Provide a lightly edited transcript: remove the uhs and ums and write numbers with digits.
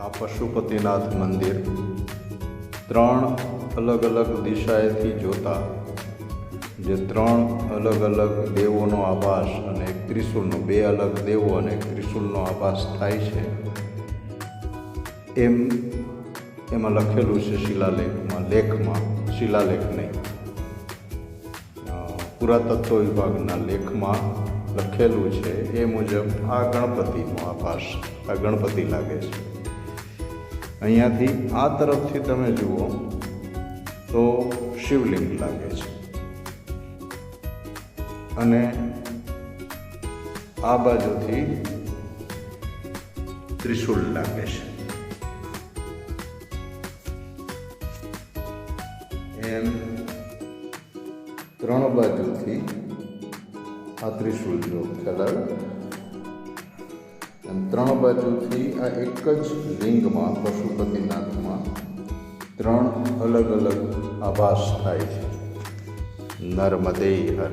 આ પશુપતિનાથ મંદિર ત્રણ અલગ અલગ દિશાએથી જોતા જે ત્રણ અલગ અલગ દેવોનો આભાસ અને એક ત્રિશૂળનો, બે અલગ દેવો અને એક ત્રિશૂળનો આભાસ થાય છે એમાં લખેલું છે શિલાલેખમાં, શિલાલેખ નહીં, પુરાતત્વ વિભાગના લેખમાં લખેલું છે એ મુજબ આ ગણપતિનો આભાસ, આ ગણપતિ લાગે છે. અહીંયાથી આ તરફથી તમે જુઓ તો શિવલિંગ લાગે છે અને આ બાજુથી ત્રિશૂળ લાગે છે. એમ ત્રણ બાજુથી આ ત્રિશૂળ જો ખ્યાલ આવે, એમ ત્રણ બાજુથી આ એક જ લિંગમાં પશુપતિનાથમાં ત્રણ અલગ અલગ આભાસ થાય છે. નર્મદે હર.